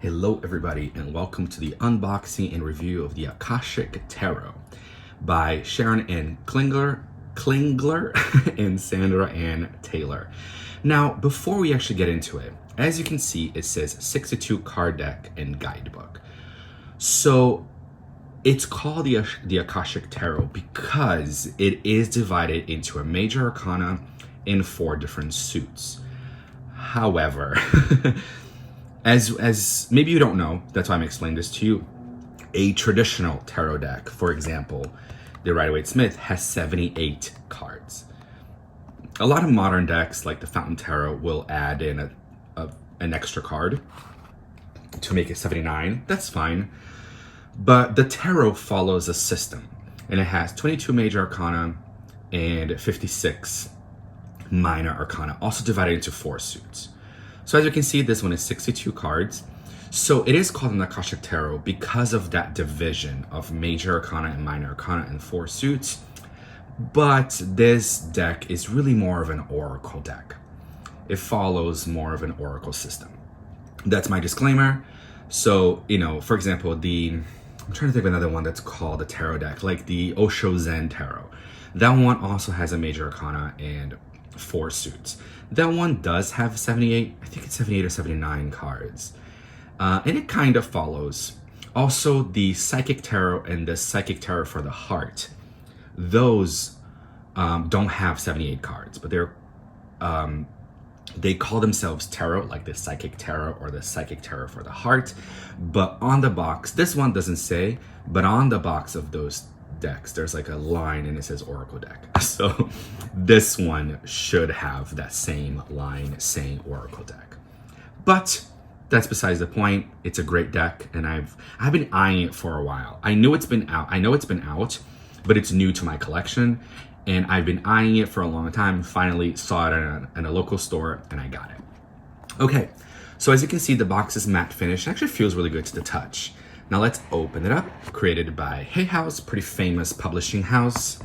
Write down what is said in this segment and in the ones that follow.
Hello everybody and welcome to the unboxing and review of the Akashic Tarot by Sharon N. Klingler and Sandra Ann Taylor. Now, before we actually get into it, as you can see, it says 62 card deck and guidebook. So it's called the Akashic Tarot because it is divided into a major arcana in 4 different suits. However, as maybe you don't know, that's why I'm explaining this to you, a traditional tarot deck, for example, the Rider-Waite-Smith has 78 cards. A lot of modern decks, like the Fountain Tarot, will add in an extra card to make it 79. That's fine. But the tarot follows a system, and it has 22 major arcana and 56 minor arcana, also divided into 4 suits. So as you can see, this one is 62 cards. So it is called an Akashic Tarot because of that division of major arcana and minor arcana in 4 suits. But this deck is really more of an oracle deck. It follows more of an oracle system. That's my disclaimer. So, for example, I'm trying to think of another one that's called a tarot deck, like the Osho Zen Tarot. That one also has a major arcana and 4 suits. That one does have 78, I think it's 78 or 79 cards. And it kind of follows. Also, the Psychic Tarot and the Psychic Tarot for the Heart, those don't have 78 cards, but they call themselves tarot, like the Psychic Tarot or the Psychic Tarot for the Heart. But on the box, this one doesn't say, but on the box of those decks, there's like a line and it says Oracle deck. So this one should have that same line saying Oracle deck. But that's besides the point. It's a great deck, and I've been eyeing it for a while. I know it's been out, but it's new to my collection, and I've been eyeing it for a long time. Finally saw it in a local store, and I got it. Okay, so as you can see, the box is matte finish. It actually feels really good to the touch. Now let's open it up. Created by Hay House, pretty famous publishing house.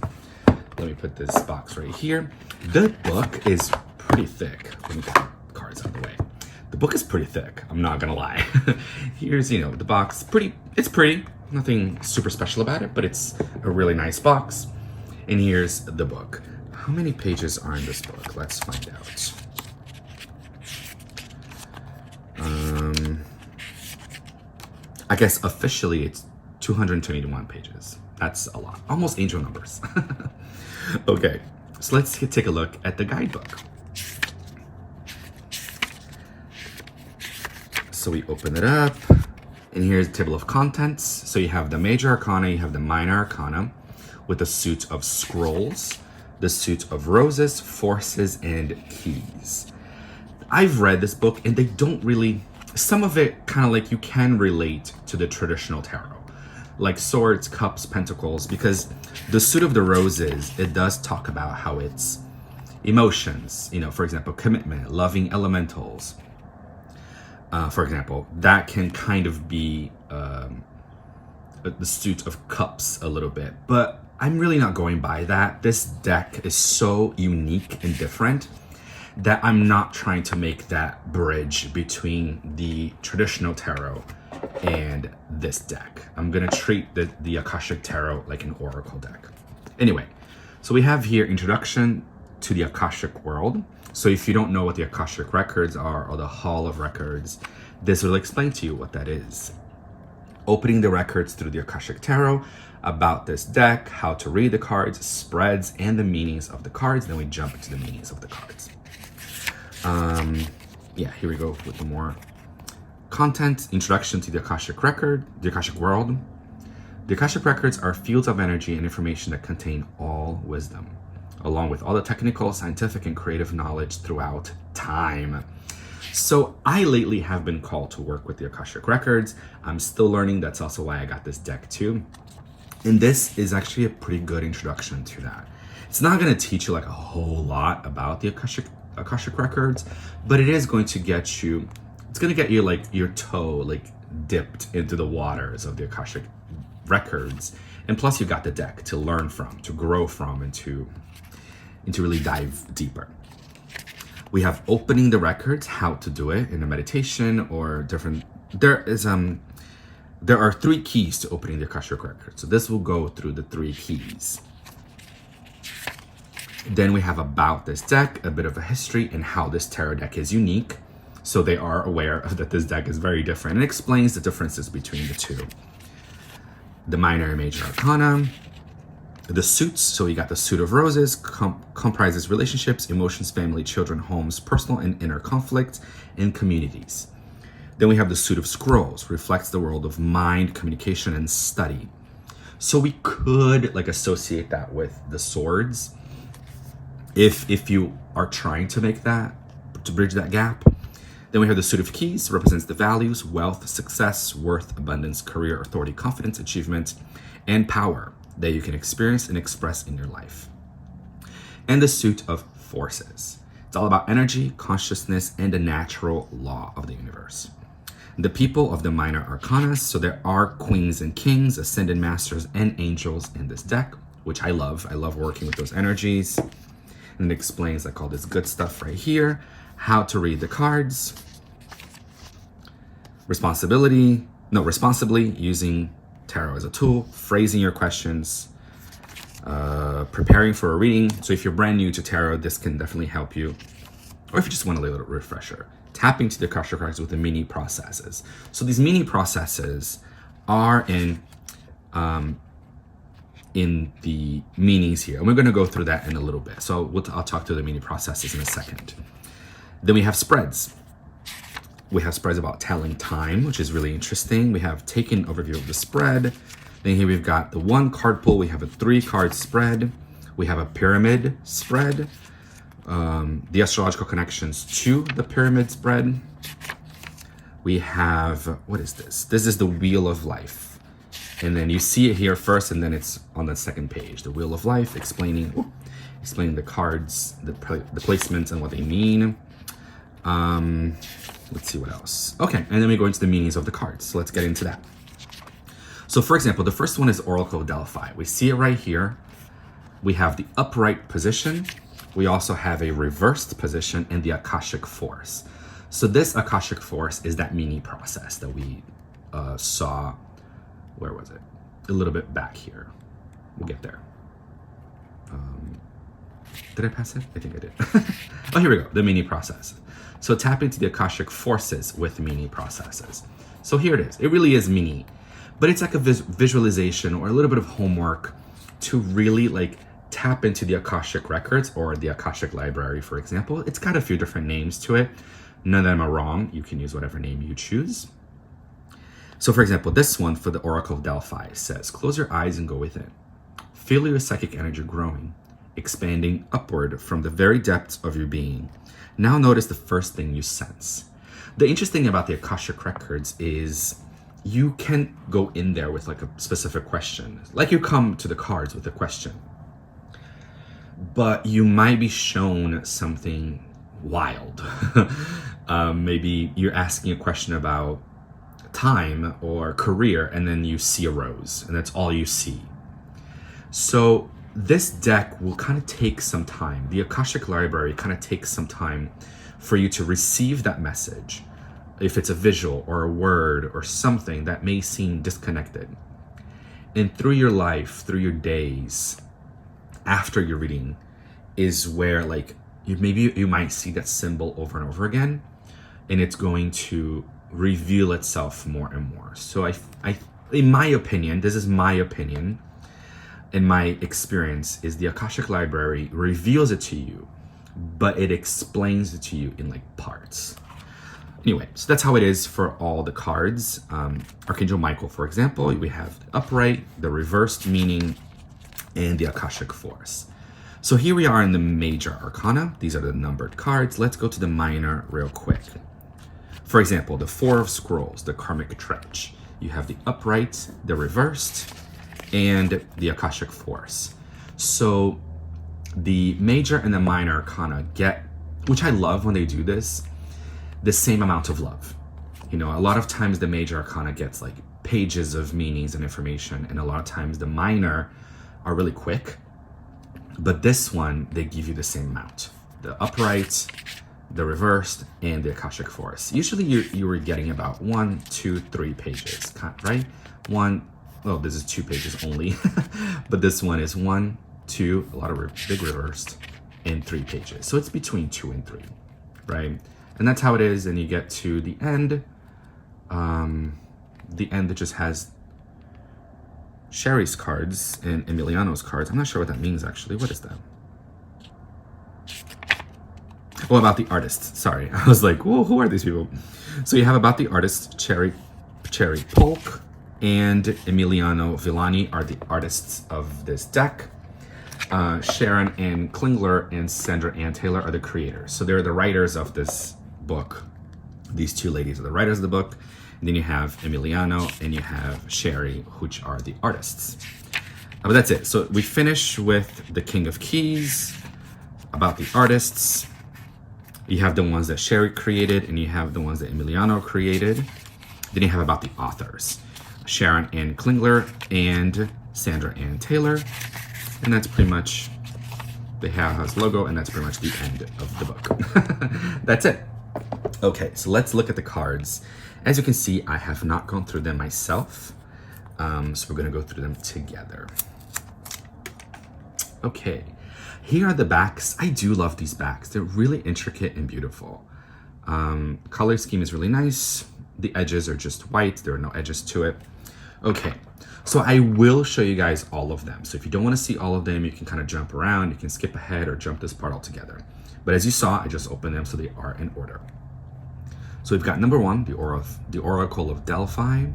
Let me put this box right here. The book is pretty thick. Let me get the cards out of the way. The book is pretty thick, I'm not gonna lie. Here's, the box. It's pretty. Nothing super special about it, but it's a really nice box. And here's the book. How many pages are in this book? Let's find out. I guess officially it's 221 pages. That's a lot. Almost angel numbers. Okay, so let's take a look at the guidebook. So we open it up, and here's the table of contents. So you have the major arcana, you have the minor arcana, with the suit of scrolls, the suit of roses, forces, and keys. I've read this book, and they don't really, some of it kind of like you can relate to the traditional tarot, like swords, cups, pentacles, because the suit of the roses, it does talk about how it's emotions, for example, commitment, loving elementals. For example, that can kind of be the suit of cups a little bit, but I'm really not going by that. This deck is so unique and different that I'm not trying to make that bridge between the traditional tarot and this deck. I'm gonna treat the Akashic Tarot like an oracle deck. Anyway, so we have here introduction to the Akashic world. So if you don't know what the Akashic records are, or the Hall of Records, this will explain to you what that is. Opening the records through the Akashic Tarot, about this deck, how to read the cards, spreads, and the meanings of the cards. Then we jump into the meanings of the cards. Here we go with the more content. Introduction to the Akashic record, the Akashic world. The Akashic records are fields of energy and information that contain all wisdom, along with all the technical, scientific, and creative knowledge throughout time. So I lately have been called to work with the Akashic records. I'm still learning. That's also why I got this deck too. And this is actually a pretty good introduction to that. It's not going to teach you like a whole lot about the Akashic records, but it is going to get you, it's going to get you like your toe like dipped into the waters of the Akashic records. And plus you've got the deck to learn from, to grow from, and to really dive deeper. We have opening the records, how to do it in a meditation or different. There are 3 keys to opening the Akashic record. So this will go through the 3 keys. Then we have about this deck, a bit of a history and how this tarot deck is unique. So they are aware that this deck is very different and explains the differences between the 2. The minor and major arcana. The suits, so we got the suit of roses, comprises relationships, emotions, family, children, homes, personal and inner conflict, and communities. Then we have the suit of scrolls, reflects the world of mind, communication, and study. So we could like associate that with the swords if you are trying to make that, to bridge that gap. Then we have the suit of keys, represents the values, wealth, success, worth, abundance, career, authority, confidence, achievement, and power that you can experience and express in your life. And the suit of forces. It's all about energy, consciousness, and the natural law of the universe. The people of the minor arcana, so there are queens and kings, ascended masters, and angels in this deck, which I love. I love working with those energies. And it explains like all this good stuff right here. How to read the cards. Responsibly using tarot as a tool, phrasing your questions, preparing for a reading. So if you're brand new to tarot, this can definitely help you. Or if you just want a little refresher, tapping to the Akashic cards with the mini processes. So these mini processes are in the meanings here. And we're going to go through that in a little bit. So I'll talk through the mini processes in a second. Then we have spreads. We have spreads about telling time, which is really interesting. We have taken overview of the spread. Then here we've got the 1 card pull. We have a 3-card spread. We have a pyramid spread. The astrological connections to the pyramid spread. We have, what is this? This is the Wheel of Life. And then you see it here first, and then it's on the second page. The Wheel of Life, explaining the cards, the placements and what they mean. Let's see what else. Okay, and then we go into the meanings of the cards. So let's get into that. So for example, the first one is Oracle of Delphi. We see it right here. We have the upright position. We also have a reversed position and the Akashic Force. So this Akashic Force is that mini process that we saw. Where was it? A little bit back here. We'll get there. Did I pass it? I think I did. Oh, here we go. The mini process. So tap into the Akashic forces with mini processes. So here it is. It really is mini, but it's like a visualization or a little bit of homework to really like tap into the Akashic records or the Akashic library, for example. It's got a few different names to it. None of them are wrong. You can use whatever name you choose. So for example, this one for the Oracle of Delphi says, close your eyes and go within. Feel your psychic energy growing, expanding upward from the very depths of your being. Now notice the first thing you sense. The interesting thing about the Akashic records is you can go in there with like a specific question. Like you come to the cards with a question, but you might be shown something wild. Maybe you're asking a question about time or career, and then you see a rose, and that's all you see. So this deck will kind of take some time. The Akashic Library kind of takes some time for you to receive that message. If it's a visual or a word or something that may seem disconnected. And through your life, through your days, after your reading, is where like you might see that symbol over and over again, and it's going to reveal itself more and more. So I in my opinion, this is my opinion, in my experience, is the Akashic Library reveals it to you, but it explains it to you in like parts. Anyway, so that's how it is for all the cards. Archangel Michael, for example, we have the upright, the reversed meaning, and the Akashic Force. So here we are in the major arcana. These are the numbered cards. Let's go to the minor real quick. For example, the 4 of Scrolls, the karmic trench. You have the upright, the reversed, and the Akashic Force. So the major and the minor arcana get, which I love when they do this, the same amount of love. You know, a lot of times the major arcana gets like pages of meanings and information, and a lot of times the minor are really quick. But this one, they give you the same amount. The upright, the reversed, and the Akashic Force. Usually you were getting about 1, 2, 3 pages, right? Well, this is 2 pages only, but this one is 1, 2, a lot of big reversed, and 3 pages. So it's between 2 and 3, right? And that's how it is. And you get to the end. The end that just has Sherry's cards and Emiliano's cards. I'm not sure what that means, actually. What is that? Oh, about the artists. Sorry. I was like, whoa, who are these people? So you have about the artists, Cherry Polk and Emiliano Villani are the artists of this deck. Sharon Ann Klingler and Sandra Ann Taylor are the creators. So they're the writers of this book. These 2 ladies are the writers of the book. And then you have Emiliano and you have Sherry, which are the artists. But that's it. So we finish with the King of Keys, about the artists. You have the ones that Sherry created, and you have the ones that Emiliano created. Then you have about the authors, Sharon Ann Klingler and Sandra Ann Taylor. And that's pretty much the House logo, and that's pretty much the end of the book. That's it. Okay, so let's look at the cards. As you can see, I have not gone through them myself. So we're gonna go through them together. Okay, here are the backs. I do love these backs. They're really intricate and beautiful. Color scheme is really nice. The edges are just white. There are no edges to it. Okay, so I will show you guys all of them. So if you don't wanna see all of them, you can kind of jump around. You can skip ahead or jump this part altogether. But as you saw, I just opened them so they are in order. So we've got number 1, the Oracle of Delphi,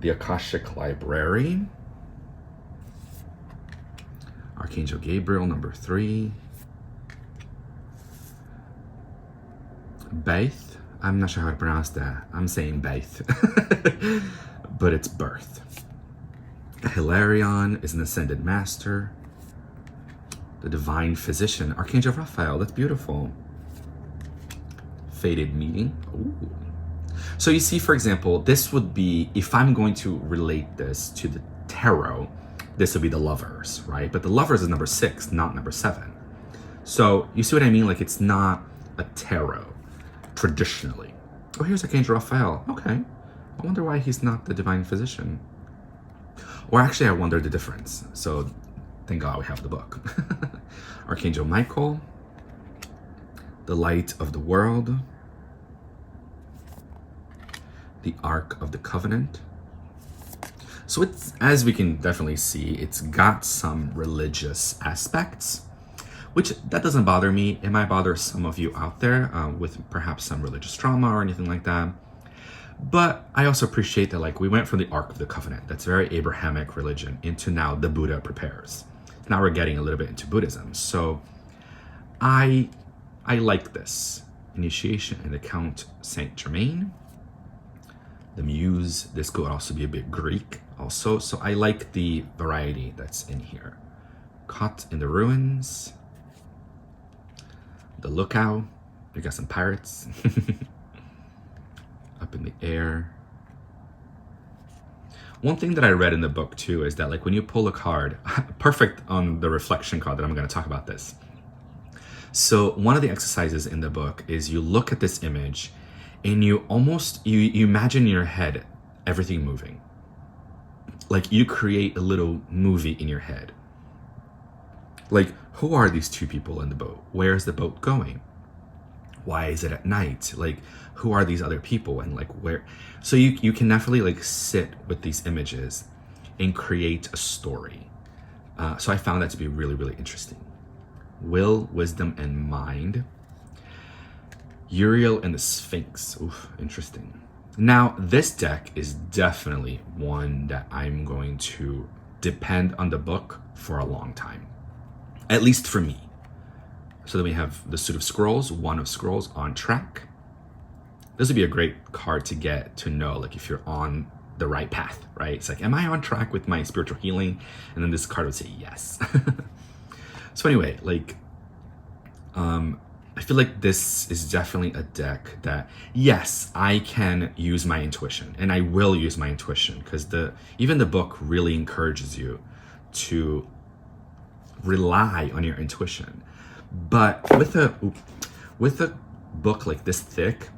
the Akashic Library, Archangel Gabriel, number 3, Baith. I'm not sure how to pronounce that. I'm saying Baith, but it's birth. Hilarion is an Ascended Master, the Divine Physician, Archangel Raphael. That's beautiful. Fated Meeting. Ooh. So you see, for example, this would be, if I'm going to relate this to the tarot, this would be the Lovers, right? But the Lovers is number 6, not number 7. So you see what I mean? Like, it's not a tarot traditionally. Oh, here's Archangel Raphael. Okay. I wonder why he's not the Divine Physician. Or actually, I wonder the difference. So thank God we have the book. Archangel Michael, the Light of the World, the Ark of the Covenant. So it's, as we can definitely see, it's got some religious aspects, which that doesn't bother me. It might bother some of you out there with perhaps some religious trauma or anything like that. But I also appreciate that, like, we went from the Ark of the Covenant, that's very Abrahamic religion, into now the Buddha prepares. Now we're getting a little bit into Buddhism. So I like this. Initiation and the Count Saint Germain. The Muse, this could also be a bit Greek also. So I like the variety that's in here. Caught in the Ruins. The Lookout. We got some pirates. Up in the Air. One thing that I read in the book too is that, like, when you pull a card, perfect on the reflection card that I'm going to talk about this. So one of the exercises in the book is you look at this image and you imagine in your head everything moving. Like, you create a little movie in your head. Like, who are these 2 people in the boat? Where is the boat going? Why is it at night? Like, who are these other people? And like, where? So you can definitely, like, sit with these images and create a story. So I found that to be really, really interesting. Will, Wisdom, and Mind. Uriel and the Sphinx. Oof, interesting. Now, this deck is definitely one that I'm going to depend on the book for a long time. At least for me. So then we have the Suit of Scrolls, One of Scrolls, On Track. This would be a great card to get to know, like, if you're on the right path, right? It's like, am I on track with my spiritual healing? And then this card would say yes. So anyway, like, I feel like this is definitely a deck that, yes, I can use my intuition, and I will use my intuition, because even the book really encourages you to rely on your intuition. But with a book like this thick,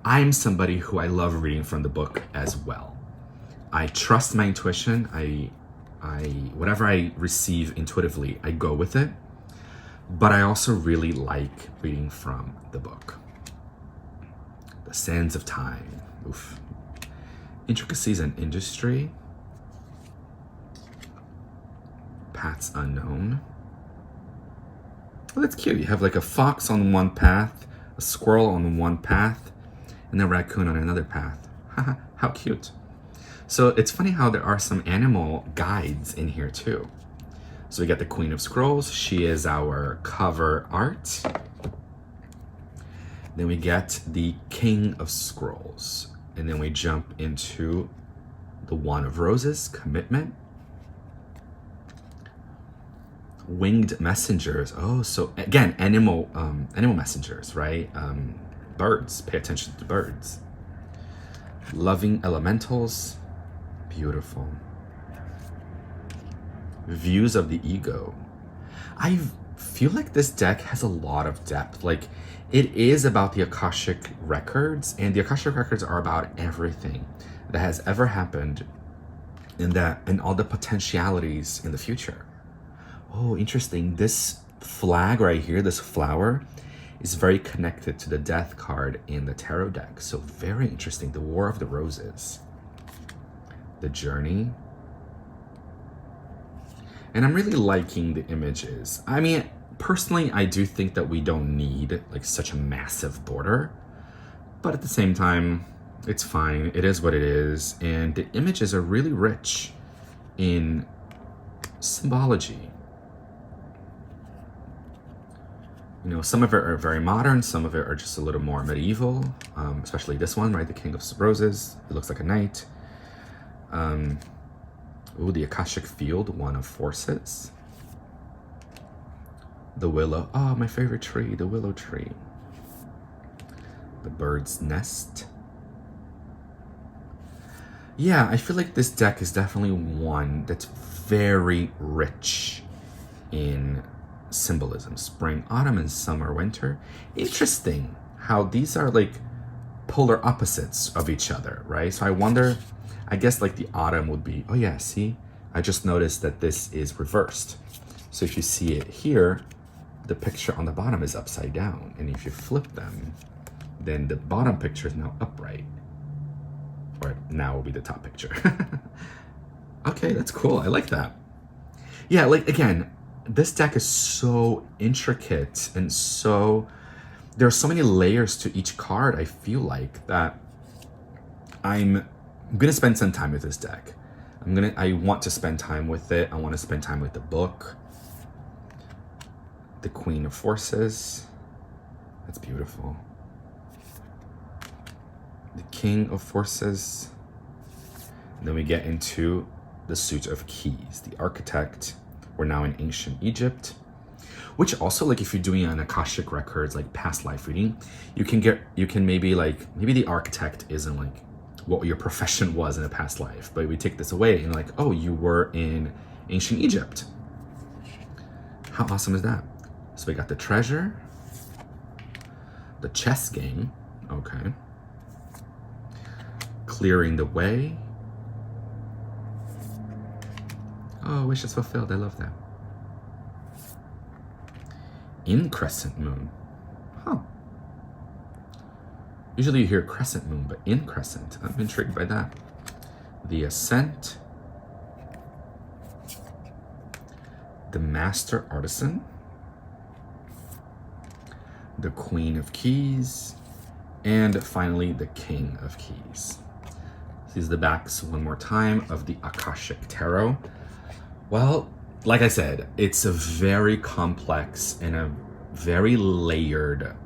I'm somebody who I love reading from the book as well. I trust my intuition. I whatever I receive intuitively, I go with it. But I also really like reading from the book. The Sands of Time. Oof. Intricacies and Industry. Paths Unknown. Oh, that's cute. You have like a fox on one path, a squirrel on one path, and a raccoon on another path. Haha, how cute. So it's funny how there are some animal guides in here too. So we got the Queen of Scrolls. She is our cover art. Then we get the King of Scrolls. And then we jump into the Wand of Roses, Commitment. Winged Messengers. Oh, so again, animal messengers, right? Birds. Pay attention to birds. Loving Elementals. Beautiful. Views of the Ego. I feel like this deck has a lot of depth. Like, it is about the Akashic records, and the Akashic records are about everything that has ever happened and all the potentialities in the future. Oh, interesting. This flag right here, this flower, is very connected to the Death card in the tarot deck. So very interesting. The War of the Roses. The Journey. And I'm really liking the images. I mean, personally, I do think that we don't need like such a massive border. But at the same time, it's fine. It is what it is. And the images are really rich in symbology. You know, some of it are very modern, some of it are just a little more medieval, especially this one, right? The King of Roses. It looks like a knight. Ooh, the Akashic Field, One of Forces. The Willow. Oh, my favorite tree, the willow tree. The Bird's Nest. Yeah, I feel like this deck is definitely one that's very rich in symbolism. Spring, autumn, and summer, winter. Interesting how these are like polar opposites of each other, right? So I wonder, I guess like the autumn would be, oh yeah, see? I just noticed that this is reversed. So if you see it here, the picture on the bottom is upside down. And if you flip them, then the bottom picture is now upright. Or now will be the top picture. Okay, that's cool. I like that. Yeah, like again, this deck is so intricate and so, there are so many layers to each card, I feel like, that I'm gonna spend some time with this deck. I want to spend time with it. I want to spend time with the book. The Queen of Forces. That's beautiful. The King of Forces. And then we get into the Suit of Keys, the Architect. We're now in ancient Egypt, which also, like, if you're doing an Akashic records, like past life reading, you can maybe the Architect isn't like what your profession was in a past life, but we take this away and like, oh, you were in ancient Egypt. How awesome is that? So we got the Treasure, the Chess Game, okay, Clearing the Way. Oh, wishes fulfilled. I love that. In Crescent Moon. Huh. Usually you hear Crescent Moon, but in Crescent. I'm intrigued by that. The Ascent. The Master Artisan. The Queen of Keys. And finally, the King of Keys. These are the backs one more time of the Akashic Tarot. Well, like I said, it's a very complex and a very layered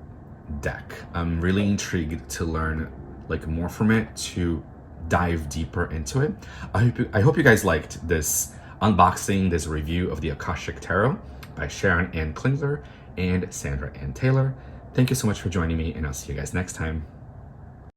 deck. I'm really intrigued to learn like more from it, to dive deeper into it. I hope you guys liked this unboxing, this review of the Akashic Tarot by Sharon Ann Klingler and Sandra Ann Taylor. Thank you so much for joining me, and I'll see you guys next time.